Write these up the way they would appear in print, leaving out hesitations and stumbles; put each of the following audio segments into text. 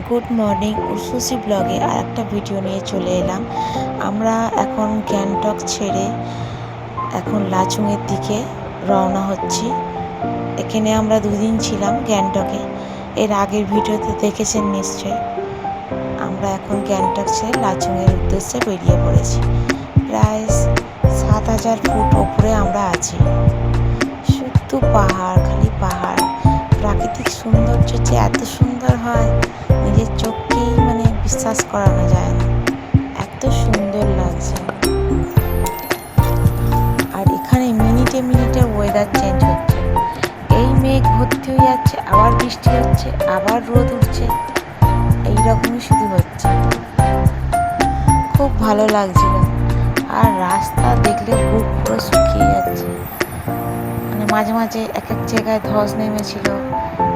Good morning Urvashi ব্লগে আর একটা video নিয়ে চলে এলাম। আমরা এখন গ্যাংটক ছেড়ে এখন লাচুংয়ের দিকে রওনা হচ্ছি। এখানে আমরা দুদিন ছিলাম গ্যাংটকে, এর আগের ভিডিওতে দেখেছেন নিশ্চয়ই। আমরা এখন গ্যাংটক ছেড়ে লাচুংয়ের উদ্দেশ্যে বেরিয়ে পড়েছি। প্রায় 7,000 ফুট ওপরে আমরা আছি। শুধু পাহাড়, খালি পাহাড়। প্রাকৃতিক সৌন্দর্য যে এত সুন্দর হয় নিজের চোখকেই বিশ্বাস করানো যায় না, এত সুন্দর লাগছে। আর এখানে মিনিটে মিনিটে ওয়েদার চেঞ্জ হচ্ছে। এই মেঘ ভর্তি হয়ে যাচ্ছে, আবার বৃষ্টি হচ্ছে, আবার রোদ উঠছে, এইরকমই শুধু হচ্ছে। খুব ভালো লাগছিল। আর রাস্তা দেখলে বুক পুরো শুকিয়ে যাচ্ছে। মাঝে মাঝে এক এক জায়গায় ধস নেমেছিল,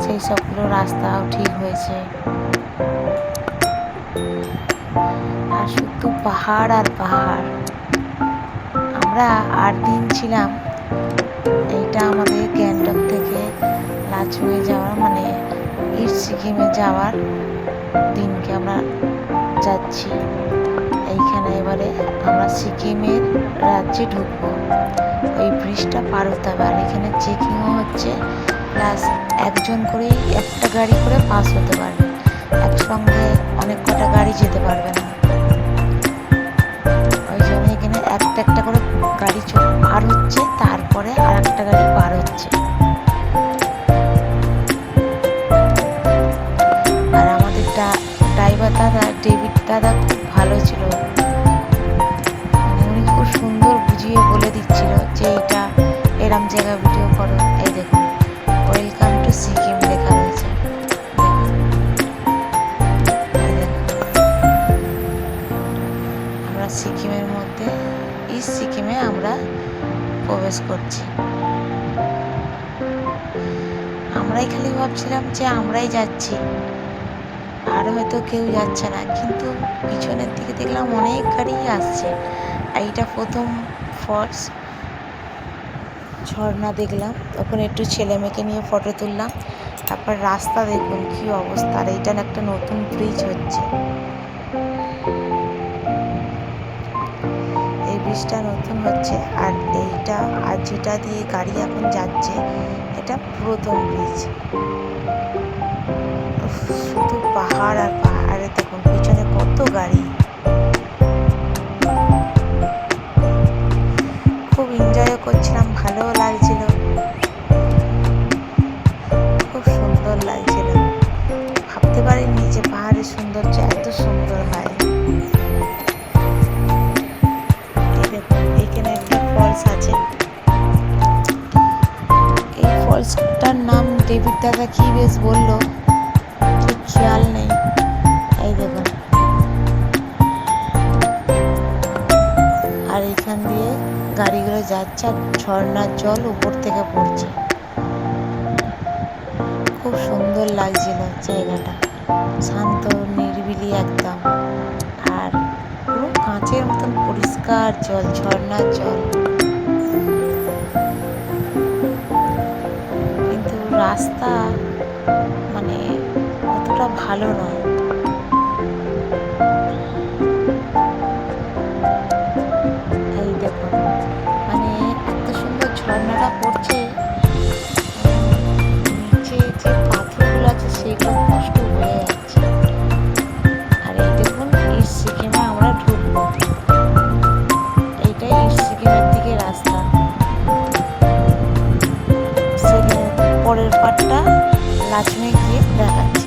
সেই সবগুলো রাস্তাও ঠিক হয়েছে। আর শুধু পাহাড় আর পাহাড়। আমরা 8 দিন ছিলাম। এইটা আমাদের গ্যাংটক থেকে লাচুংয়ে যাওয়ার ইস্ট সিকিমে যাওয়ার দিনকে আমরা যাচ্ছি। এইখানে এবারে আমরা সিকিমের রাজ্যে ঢুকবো। ওই ব্রিজটা পার হতে হবে। আর এখানে চেকিংও হচ্ছে, প্লাস একজন করেই একটা গাড়ি করে পাস হতে পারবে, একসঙ্গে অনেক কটা গাড়ি যেতে পারবে না। ওই জন্য এখানে একটা একটা করে গাড়ি পার হচ্ছে, তারপরে আর একটা গাড়ি পার হচ্ছে। আর আমাদের ড্রাইভার দাদা, ডেভিড দাদা খুব ভালো ছিল। উনি খুব সুন্দর বুঝিয়ে বলে দিচ্ছিল যে এটা এরম জায়গা ভিডিও করো। এই দেখুন, ওয়েলকাম টু সিকিম লেখা রয়েছে। আমরা সিকিমের মধ্যে ইস্ট সিকিমে আমরা প্রবেশ করছি। আমরাই খালি ভাবছিলাম যে আমরাই যাচ্ছি, আর হয়তো কেউ যাচ্ছে না, কিন্তু পিছনের দিকে দেখলাম অনেক গাড়ি আসছে। এইটা প্রথম ফলস ঝর্ণা দেখলাম, তখন একটু ছেলে মেয়েকে নিয়ে ফটো তুললাম। তারপর রাস্তা দেখুন কি অবস্থা। আর এইটা একটা নতুন ব্রিজ হচ্ছে, এই ব্রিজটা নতুন হচ্ছে। আর এইটা আর যেটা দিয়ে গাড়ি এখন যাচ্ছে এটা পুরাতন ব্রিজ। শুধু পাহাড় আর পাহাড়ে দেখুন পিছনে কত গাড়ি। খুব এনজয় করছিলাম, ভালোও লাগছিল, খুব সুন্দর লাগছিল। ভাবতে পারিনি যে পাহাড়ের সৌন্দর্য এত সুন্দর হয়। এখানে একটা ফলস আছে। এই ফলসটার নাম ডেভিড দাদা কি বেশ বললো, ঠিক খেয়াল নেই। এই দেখুন, আর এখান দিয়ে গাড়িগুলো যাচ্ছে আর ঝর্ণার জল উপর থেকে পড়ছে। খুব সুন্দর লাগছিল জায়গাটা, শান্ত নিরিবিলি একদম। আর পুরো কাঁচের মতন পরিষ্কার জল, ঝর্ণার জল। কিন্তু রাস্তা অতটা ভালো নয়। এই দেখুন, এত সুন্দর ঝর্ণাটা পড়ছে, নিচে যে পাথরগুলো আছে সেগুলো নষ্ট হয়ে যাচ্ছে। আর এই দেখুন, ইস্ট সিকিমে আমরা ঢুকবো। এইটাই ইস্ট সিকিমের দিকে রাস্তা। সেখানে পরের পার্টটা লাচুংয়ে গিয়ে দেখাচ্ছি।